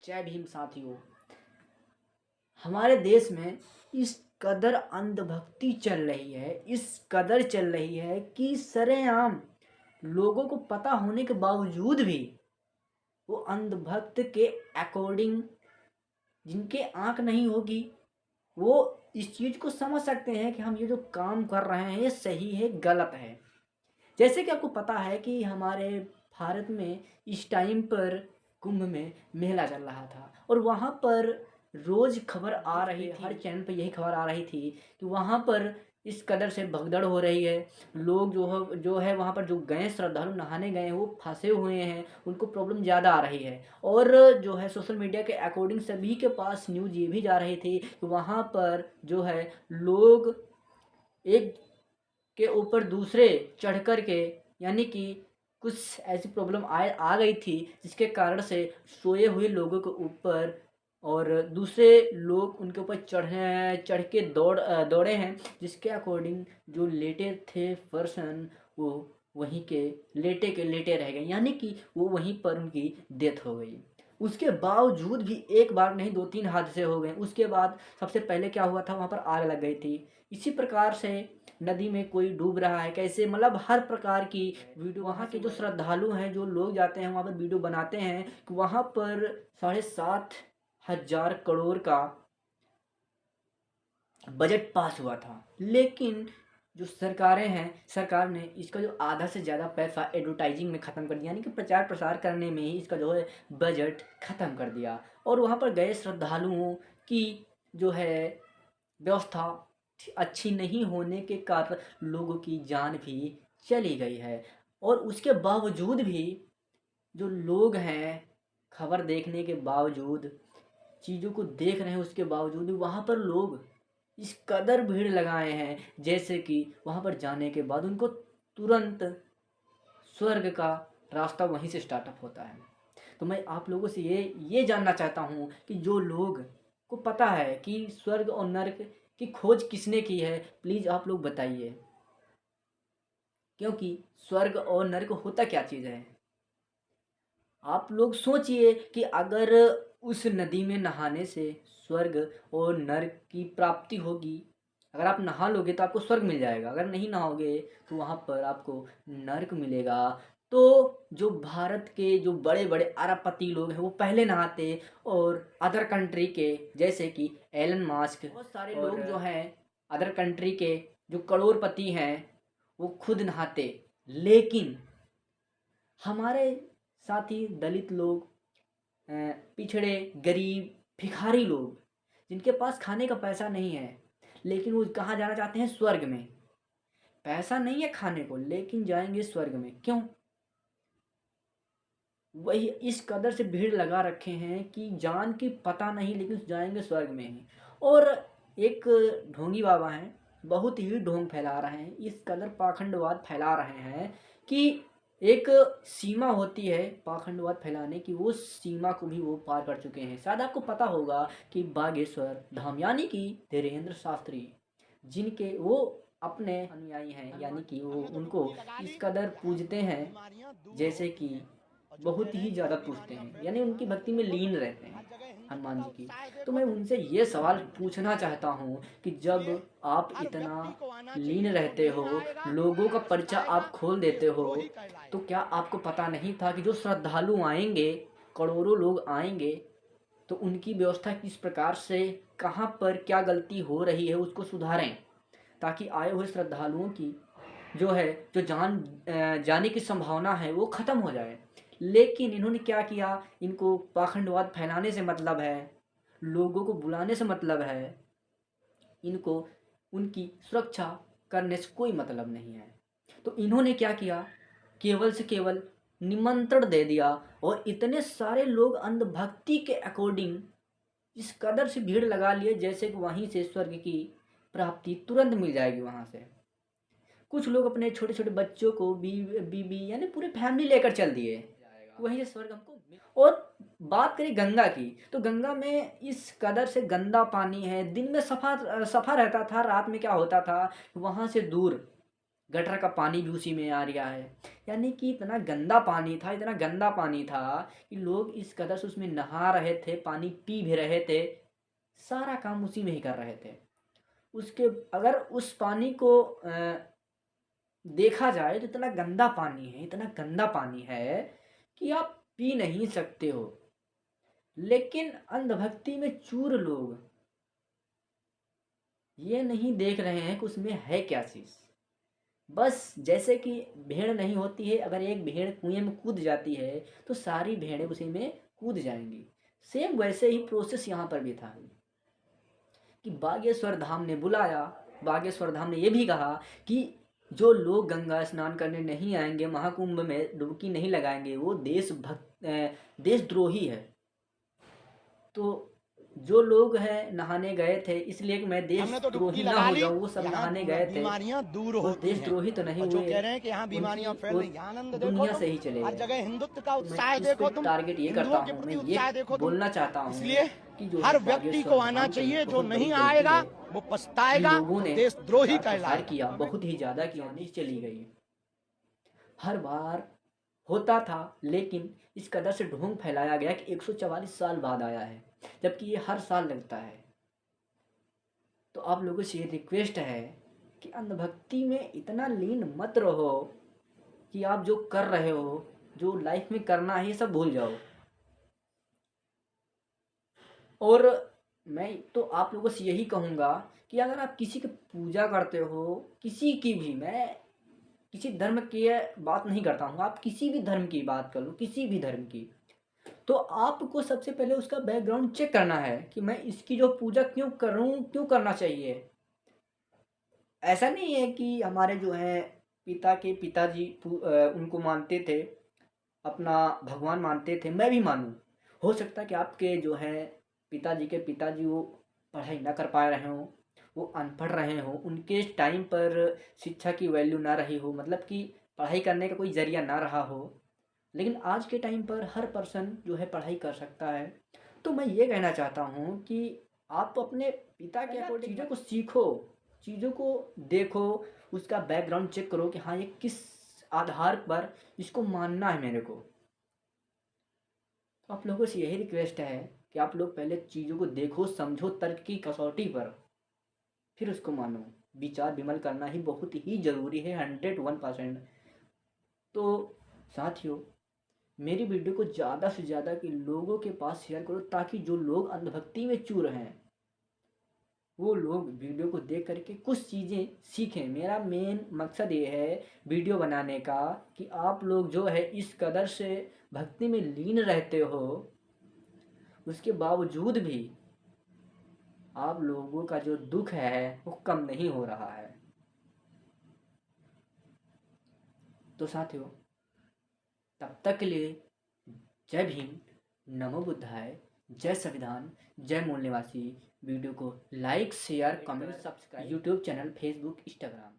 जय भीम साथियों। हमारे देश में इस कदर अंधभक्ति चल रही है, इस कदर चल रही है कि सरेआम लोगों को पता होने के बावजूद भी वो अंधभक्त के अकॉर्डिंग जिनके आंख नहीं होगी वो इस चीज़ को समझ सकते हैं कि हम ये जो काम कर रहे हैं ये सही है गलत है। जैसे कि आपको पता है कि हमारे भारत में इस टाइम पर कुंभ में मेला चल रहा था और वहाँ पर रोज़ खबर आ रही थी, हर चैनल पर यही खबर आ रही थी कि वहाँ पर इस कदर से भगदड़ हो रही है। लोग जो है वहाँ पर जो गए श्रद्धालु नहाने गए हैं वो फंसे हुए हैं, उनको प्रॉब्लम ज़्यादा आ रही है। और जो है सोशल मीडिया के अकॉर्डिंग सभी के पास न्यूज़ ये भी जा रही थी कि वहाँ पर जो है लोग एक के ऊपर दूसरे चढ़ कर के यानी कि कुछ ऐसी प्रॉब्लम आ गई थी जिसके कारण से सोए हुए लोगों के ऊपर और दूसरे लोग उनके ऊपर चढ़ के दौड़े हैं, जिसके अकॉर्डिंग जो लेटे थे पर्सन वो वहीं के लेटे रह गए, यानी कि वो वहीं पर उनकी डेथ हो गई। उसके बावजूद भी एक बार नहीं दो तीन हादसे हो गए। उसके बाद सबसे पहले क्या हुआ था, वहाँ पर आग लग गई थी। इसी प्रकार से नदी में कोई डूब रहा है कैसे, मतलब हर प्रकार की वीडियो वहाँ के जो श्रद्धालु हैं, जो लोग जाते हैं वहाँ पर वीडियो बनाते हैं कि वहाँ पर 7,500 करोड़ का बजट पास हुआ था, लेकिन जो सरकारें हैं, सरकार ने इसका जो आधा से ज़्यादा पैसा एडवर्टाइजिंग में ख़त्म कर दिया, यानी कि प्रचार प्रसार करने में ही इसका जो है बजट ख़त्म कर दिया। और वहाँ पर गए श्रद्धालुओं की जो है व्यवस्था अच्छी नहीं होने के कारण लोगों की जान भी चली गई है। और उसके बावजूद भी जो लोग हैं, खबर देखने के बावजूद, चीज़ों को देख रहे हैं, उसके बावजूद भी वहाँ पर लोग इस कदर भीड़ लगाए हैं जैसे कि वहाँ पर जाने के बाद उनको तुरंत स्वर्ग का रास्ता वहीं से स्टार्टअप होता है। तो मैं आप लोगों से ये जानना चाहता हूँ कि जो लोग को पता है कि स्वर्ग और नर्क की खोज किसने की है, प्लीज़ आप लोग बताइए। क्योंकि स्वर्ग और नर्क होता क्या चीज़ है, आप लोग सोचिए कि अगर उस नदी में नहाने से स्वर्ग और नर्क की प्राप्ति होगी। अगर आप नहा लोगे तो आपको स्वर्ग मिल जाएगा, अगर नहीं नहाओगे तो वहाँ पर आपको नर्क मिलेगा। तो जो भारत के जो बड़े बड़े अरबपति लोग हैं वो पहले नहाते, और अदर कंट्री के जैसे कि एलन मास्क, बहुत सारे लोग जो हैं अदर कंट्री के जो करोड़पति हैं वो खुद नहाते। लेकिन हमारे साथी दलित लोग, पिछड़े, गरीब, भिखारी लोग जिनके पास खाने का पैसा नहीं है, लेकिन वो कहाँ जाना चाहते हैं, स्वर्ग में। पैसा नहीं है खाने को लेकिन जाएंगे स्वर्ग में, क्यों? वही इस कदर से भीड़ लगा रखे हैं कि जान की पता नहीं, लेकिन जाएंगे स्वर्ग में ही। और एक ढोंगी बाबा हैं, बहुत ही ढोंग फैला रहे हैं, इस कदर पाखंडवाद फैला रहे हैं कि एक सीमा होती है पाखंडवाद फैलाने की, वो सीमा को भी वो पार कर चुके हैं। शायद आपको पता होगा कि बागेश्वर धाम यानी कि धीरेन्द्र शास्त्री, जिनके वो अपने अनुयायी हैं, यानी कि वो उनको इस कदर पूजते हैं जैसे कि बहुत ही ज़्यादा पूजते हैं, यानी उनकी भक्ति में लीन रहते हैं हनुमान जी की। तो मैं उनसे ये सवाल पूछना चाहता हूँ कि जब आप इतना लीन रहते हो, लोगों का पर्चा आप खोल देते हो, तो क्या आपको पता नहीं था कि जो श्रद्धालु आएंगे, करोड़ों लोग आएंगे, तो उनकी व्यवस्था किस प्रकार से, कहाँ पर क्या गलती हो रही है उसको सुधारें, ताकि आए हुए श्रद्धालुओं की जो है जो जाने की संभावना है वो ख़त्म हो जाए। लेकिन इन्होंने क्या किया, इनको पाखंडवाद फैलाने से मतलब है, लोगों को बुलाने से मतलब है, इनको उनकी सुरक्षा करने से कोई मतलब नहीं है। तो इन्होंने क्या किया, केवल से केवल निमंत्रण दे दिया और इतने सारे लोग अंधभक्ति के अकॉर्डिंग इस कदर से भीड़ लगा लिए जैसे कि वहीं से स्वर्ग की प्राप्ति तुरंत मिल जाएगी वहाँ से। कुछ लोग अपने छोटे छोटे बच्चों को बीवी यानी पूरे फैमिली लेकर चल दिए, वहीं से स्वर्ग हमको और बात करें गंगा की, तो गंगा में इस कदर से गंदा पानी है, दिन में सफा सफा रहता था, रात में क्या होता था, वहाँ से दूर गटर का पानी भी उसी में आ गया है। यानी कि इतना गंदा पानी था, इतना गंदा पानी था कि लोग इस कदर से उसमें नहा रहे थे, पानी पी भी रहे थे, सारा काम उसी में ही कर रहे थे। उसके अगर उस पानी को देखा जाए तो इतना गंदा पानी है, इतना गंदा पानी है कि आप पी नहीं सकते हो। लेकिन अंधभक्ति में चूर लोग ये नहीं देख रहे हैं कि उसमें है क्या चीज़। बस जैसे कि भेड़ नहीं होती है, अगर एक भेड़ कुएं में कूद जाती है तो सारी भेड़ें उसी में कूद जाएंगी। सेम वैसे ही प्रोसेस यहाँ पर भी था कि बागेश्वर धाम ने बुलाया। बागेश्वर धाम ने ये भी कहा कि जो लोग गंगा स्नान करने नहीं आएंगे, महाकुंभ में डुबकी नहीं लगाएंगे, वो देशद्रोही है। तो जो लोग हैं नहाने गए थे इसलिए कि मैं हमने तो देशद्रोही डुबकी ना लगा हो ली, जाऊं, वो सब यहाँ नहाने गए थे, बीमारियां दूर वो होती हैं। देशद्रोही तो नहीं और जो हुए, कह रहे हैं कि यहाँ उनकी बीमारियां फैल वो रही हैं, आनंद देखो दुनिया तुम, से ही चले हर गए। जगह हिंदुत्व का तो मैं उत्साह इस पे देखो तुम, टारगेट ये करता हिंदुओं के हूँ, प्रति मैं ये उत्साह देखो तुम। बोलना चाहता हूँ इसलिए कि जो है हर व्यक्ति को बागेश्वर आना धाम चाहिए, की जो बहुत बड़ी नहीं गलती आएगा है वो कि पछताएगा लोगों और ने देशद्रोही प्रचार प्रसार कहलाएगा। किया, बहुत ही ज़्यादा किया, चली गई। हर बार होता था, लेकिन इस कदर से ढोंग फैलाया गया कि 144 साल बाद आया है, जबकि ये हर साल लगता है। तो आप लोगों से ये रिक्वेस्ट है कि अंधभक्ति में इतना लीन मत रहो कि आप जो कर रहे हो, जो लाइफ में करना है, ये सब भूल जाओ। और मैं तो आप लोगों से यही कहूँगा कि अगर आप किसी की पूजा करते हो, किसी की भी, मैं किसी धर्म की बात नहीं करता हूँ, आप किसी भी धर्म की बात कर लो, किसी भी धर्म की, तो आपको सबसे पहले उसका बैकग्राउंड चेक करना है कि मैं इसकी जो पूजा क्यों करूँ, क्यों करना चाहिए। ऐसा नहीं है कि हमारे जो हैं पिता के पिताजी उनको मानते थे, अपना भगवान मानते थे, मैं भी मानूं। हो सकता है कि आपके जो हैं पिताजी के पिताजी वो पढ़ाई ना कर पा रहे हों, वो अनपढ़ रहे हों, उनके टाइम पर शिक्षा की वैल्यू ना रही हो, मतलब कि पढ़ाई करने का कोई ज़रिया ना रहा हो। लेकिन आज के टाइम पर हर पर्सन जो है पढ़ाई कर सकता है। तो मैं ये कहना चाहता हूँ कि आप अपने पिता के अकॉर्डिंग चीज़ों को सीखो, चीज़ों को देखो, उसका बैकग्राउंड चेक करो कि हाँ ये किस आधार पर इसको मानना है मेरे को। तो आप लोगों से यही रिक्वेस्ट है कि आप लोग पहले चीज़ों को देखो, समझो, तर्क की कसौटी पर, फिर उसको मानो। विचार विमल करना ही बहुत ही ज़रूरी है, 101%। तो साथियों, मेरी वीडियो को ज़्यादा से ज़्यादा कि लोगों के पास शेयर करो, ताकि जो लोग अंधभक्ति में चूर हैं वो लोग वीडियो को देख करके कुछ चीज़ें सीखें। मेरा मेन मकसद ये है वीडियो बनाने का कि आप लोग जो है इस कदर से भक्ति में लीन रहते हो, उसके बावजूद भी आप लोगों का जो दुख है वो कम नहीं हो रहा है। तो साथियों, तब तक के लिए जय भीम, नमो बुद्धाय, जय संविधान, जय मूल निवासी। वीडियो को like, share, comment, subscribe, YouTube channel, Facebook, Instagram.